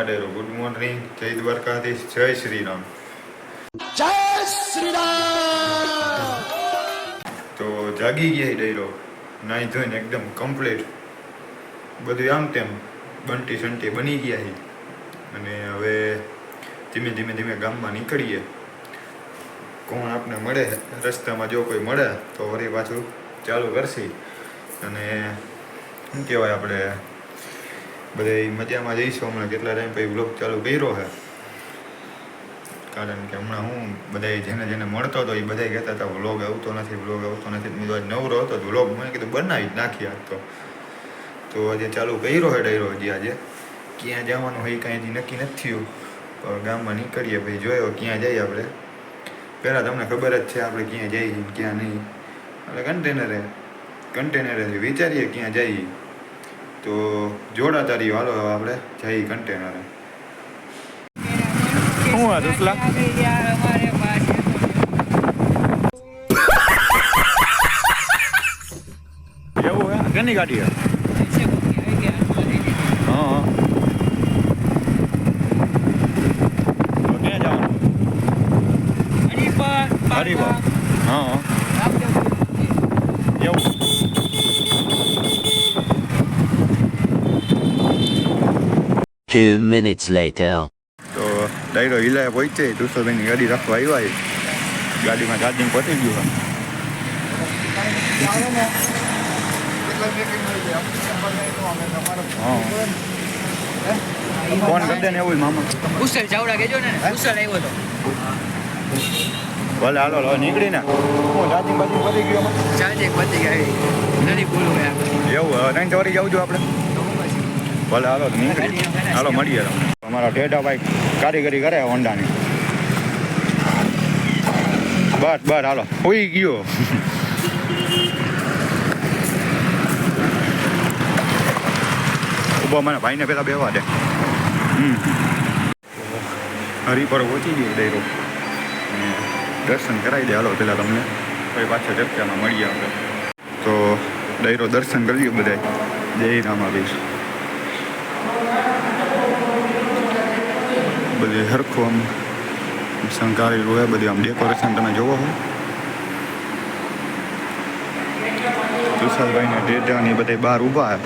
ડેરો good morning, જય દ્વારકાધીશ, જય શ્રી રામ. જય શ્રી રામ. તો જાગી ગયા ડેરો, નાઈ ધોઈને એકદમ કમ્પ્લીટ, બધું આમ તેમ બંટી સંટી બની ગયા છે. અને હવે ધીમે ધીમે ધીમે ગામમાં નીકળીએ. કોણ આપને મળે રસ્તામાં, જો કોઈ મળે તો વળી પાછું ચાલુ કરશી. અને શું કહેવાય, આપણે બધા મજામાં જઈશું. હમણાં કેટલા ટાઈમ પછી વ્લોગ ચાલુ કર્યો છે, કારણ કે હમણાં હું બધા જેને જેને મળતો હતો એ બધા કહેતા હતા વ્લોગ આવતો નથી, વ્લોગ આવતો નથી. મેં તો આજ નવરો હતો, વ્લોગ મને કીધું બનાવી જ નાખી આજ તો આજે ચાલુ કર્યો છે ડાયરો. હજી આજે ક્યાં જવાનું હોય કાંઈ હજી નક્કી નથી થયું, પણ ગામમાં નીકળીએ ભાઈ, જોયો ક્યાં જઈએ આપણે. પહેલાં તમને ખબર જ છે આપણે ક્યાં જઈએ ક્યાં નહીં, એટલે કન્ટેનરે વિચારીએ ક્યાં જઈએ. તો જોડાતા રહ્યો, હાલો આપણે જઈએ કન્ટેનરે. શું આ દુસલા એવું હે? કેની ગાડી હે? હા, તો ક્યાં જવાનું? હરીપર. હા, એવું. Two minutes later. તો ડાયરો હિલાએ પહોંચે, દુસરાની ગાડી રાખવા આવ્યા. ગાડીમાં ચાર્જિંગ પતી ગયું. ફોન કરી દે ને એવું મામા. કુશલ ચાવડા કેજો ને, કુશલ આવ્યો તો. ભલે હાલો હવે નીકળીને. હું ચાર્જિંગ બાજિંગ પતી ગયું. ચાર્જિંગ પતી ગઈ નથી બોલું એવું હવે 9 વાગે જાઉં છું આપણે. ભલે હાલો નીકળી, હાલો મળીએ. અમારા ટેટા ભાઈ કારીગરી કરે હોન્ડાની. બસ હાલો હોઈ ગયો. ઉભો મને ભાઈને પેલા બેવા દે. હરિપર પહોંચી ગઈ ડાયરો, દર્શન કરાવી દે હાલો પેલા તમને, પછી પાછા ચર્ચામાં મળીએ આપણે. તો ડાયરો દર્શન કરી લઈએ બધા. જય રામાવીર. બધી હરખું આમ શંકારેલું હોય, બધી આમ ડેકોરેશન તમે જોવો હોય. તુષારભાઈને ડેટાની બધા બહાર ઊભા.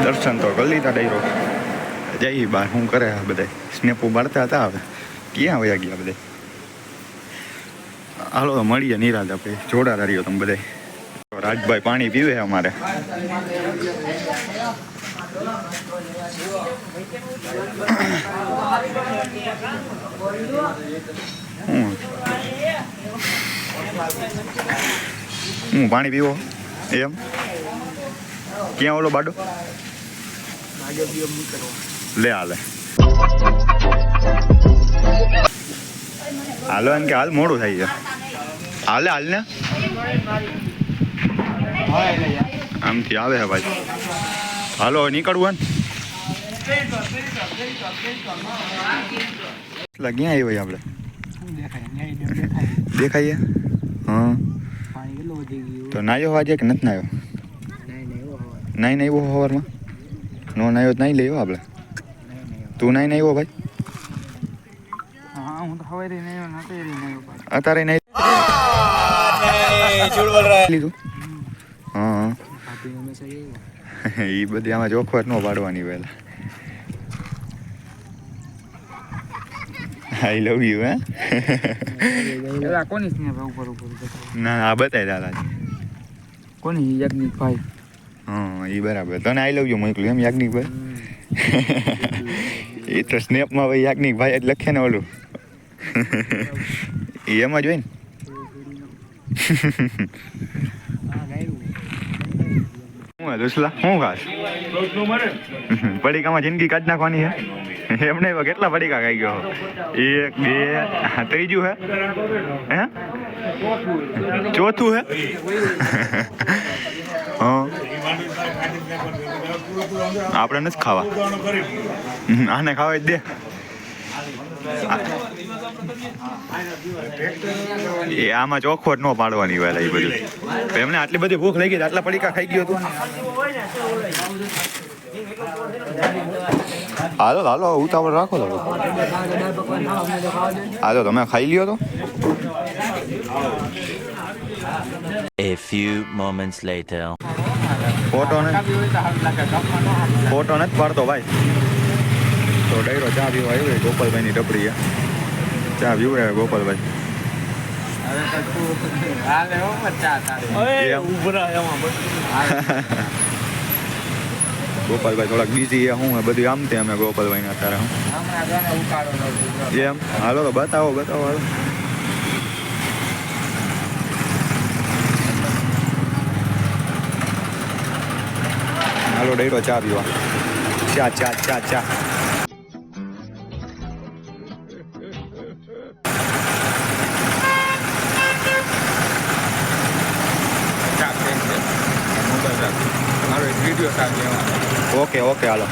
દર્શન તો કરી લીધા ડાયરો. જઈ બહાર શું કરે બધા, સ્નેપો પાડતા હતા. હવે ક્યાં વયા ગયા બધા. હાલો મળીએ નિરાજ, આપણે જોડાતા રહ્યો તમે બધા. રાજભાઈ પાણી પીવે અમારે. હું પાણી પીવો એમ? ક્યાં ઓલો બાડો લે હાલે. હાલો એમ કે હાલ મોડું થાય છે. હાલ ને આમથી આવે હે ભાઈ. હાલો નીકળવું ને. એટલે ક્યાં આવ્યા આપણે? દેખાઈએ. હા, તો નાયો આજે કે નથી નાયો? નાઈ આવ્યો સવારમાં? નો નાયો તો નાઈ લેવો આપણે. તું નાઈ આવ્યો ભાઈ? અત્યારે નહીં લીધું. હા, એ બધી આમાં ચોખવટ ન પાડવાની પહેલા. આઈ લવ યુ. હે ના આ બતાય દાદા કોની યાજ્ઞિક ભાઈ. હા એ બરાબર. તને આઈ લવ યુ મોકલું એમ યાજ્ઞિક ભાઈ? એ તો સ્નેપમાં ભાઈ યાજ્ઞિક ભાઈ જ લખે ને ઓલું. એ એમ જ હોય ને. શું દુસલા શું ખાસ? પડીકામાં જિંદગી કાઢ નાખવાની છે એમને. કેટલા પડીકા ખાઈ ગયો? 1 2 ત્રીજું હે? હે ચોથું હે? હા આપણે નથી ખાવા, આને ખાવા જ દે. એ આમાં ચોખવટ ન પાડવાની વાલા એ બધું. એમને આટલી બધી ભૂખ લાગી, આટલા પડીકા ખાઈ ગયો હતું. હાલો હાલો ઉતાવળ રાખો તો હાલો તમે ખાઈ લ્યો તો. A few moments later. Photo નથી પાડતો ભાઈ. તો ડાયરો ચા પીવા આવ્યો ગોપાલભાઈની ટપરીએ. ચા પીવડાવે ગોપાલભાઈ. ગોપાલભાઈ થોડાક બીજી હું બધું આમ તે અમે ગોપાલભાઈને અત્યારે હું એમ હાલો તો બતાવો હાલો. હાલો ડાયરો ચા પીવા. ચા ચા ચા ચા ઓકે ઓકે હાલો.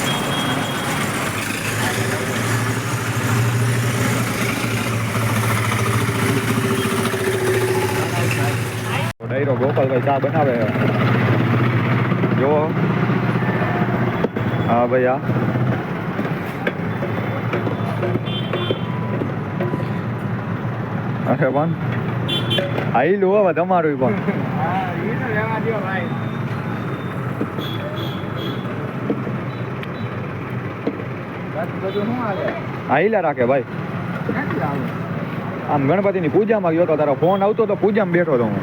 ડાયરો ગોપાલભાઈ ચા બનાવે જો. હા ભાઈ આ અરે પણ આઈ લો હવે તમારું પણ આઈલા રાખે ભાઈ. આમ ગણપતિની પૂજામાં ગયો તો તારો ફોન આવતો તો પૂજામાં બેઠો તો હું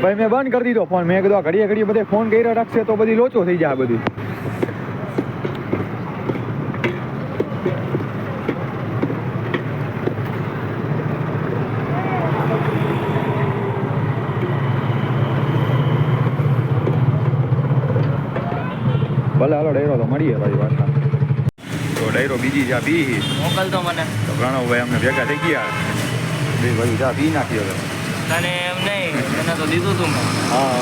ભાઈ મેં બંધ કરી દીધો ફોન. મેં કીધું ઘડીએ ઘડીએ બધે ફોન કર્યા રાખશે તો બધી લોચો થઈ જાય બધી. ભલે હાલો ડાયરો તો મળીએ ભાઈ પાછા. તો ડાયરો બીજી ચા પી મોકલતો મને તો પ્રણવભાઈ અમને ભેગા થઈ ગયા. બે ભાઈ ચા પી નાખી હવે. તને એમ નહીં એને તો દીધું તું મેં. હા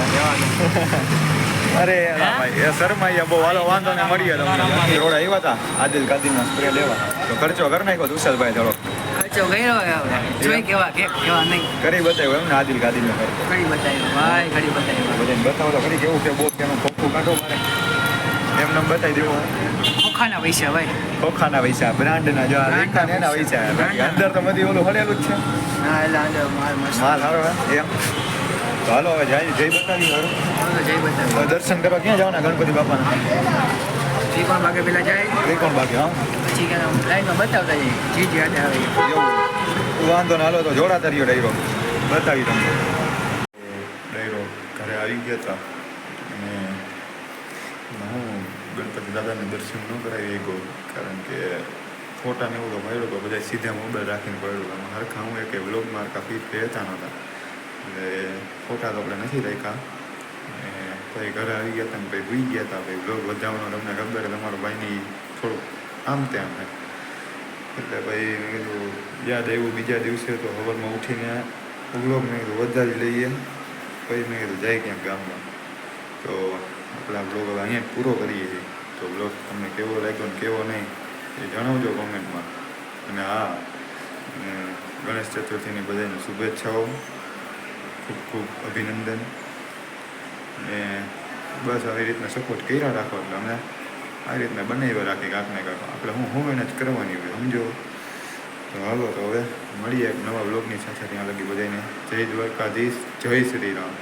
અરે ભાઈ એ શરમાઈ બહુ હાલો વાંધો ને મળીએ તમને. રોડ આવ્યા હતા આદિલ કાદિલનો સ્પ્રે લેવા તો ખર્ચો કરી નાખ્યો દુસલભાઈ થોડો ખર્ચો કર્યો હવે જોઈ કેવા નહીં કરી બતાવ્યો એમ ને આદિલ કાદિલનો ખર્ચો ઘડી બતાવ્યો ભાઈ ઘડી બતાવ્યો. બધાને બતાવો તો ખરી કેવું છે બહુ એનું ખોખું કાઢો મારે એમને બતાવી દેવું. ખોખાના પૈસા ભાઈ ખોખાના પૈસા બ્રાન્ડના જો લેખા ને એના પૈસા અંદર તો બધી ઓલું હળેલું જ છે. હા એટલે અંદર માલ મસ્ત માલ સારો હે એમ. તો હાલો હવે જય બતાવી હારું. જય બતાવ્યો. હવે દર્શન કરવા ક્યાં જવાના ગણપતિ બાપાના? ત્રિકોણ ભાગે પેલા જાય ત્રિકોણ બાકી હા પછી લાઈનમાં બતાવતા જઈએ જી યાદ આવે એવું વાંધો ને હાલો તો જોડાતા રહ્યો ડાયરો બતાવી તમને. ડાયરો ઘરે આવી ગયા હતા અને હું ગણપતિ દાદાને દર્શન ન કરાવી ગયો કારણ કે ફોટાને એવું તો મળ્યો તો બધા સીધા મોબાઈલ રાખીને પડ્યો. એમાં હરખા હું એક વ્લોગ માર્કા ફીટ રહેતા નહોતા એટલે ફોટા તો આપણે નથી રાખ્યા. અને પછી ઘરે આવી ગયા હતા ને પછી ભૂઈ ગયા હતા. પછી વ્લોગ વધારવાનો તમને ખબર તમારો ભાઈની થોડુંક આમ તેમ એટલે પછી મેં કીધું યાદ આવ્યું બીજા દિવસે તો સવારમાં ઉઠીને વ્લોગ મેં કીધું વધારી લઈએ. પછી મેં કીધું જાય ક્યાંક ગામમાં તો આપણા બ્લોગ હવે અહીંયા જ પૂરો કરીએ છીએ. તો બ્લોગ તમને કેવો લાગ્યો ને કેવો નહીં એ જણાવજો કોમેન્ટમાં. અને હા ગણેશ ચતુર્થીની બધાને શુભેચ્છાઓ ખૂબ ખૂબ અભિનંદન. ને બસ આવી રીતના સપોર્ટ કર્યા રાખો એટલે અમે આ રીતના બનાવ્યા રાખીએ કાંક ને કાંક આપણે હું મહેનત કરવાની હોય સમજો. તો હાલો તો હવે મળીએ એક નવા બ્લોગની સાથે. ત્યાં લગી બધાને જય દ્વારકાધીશ, જય શ્રી રામ.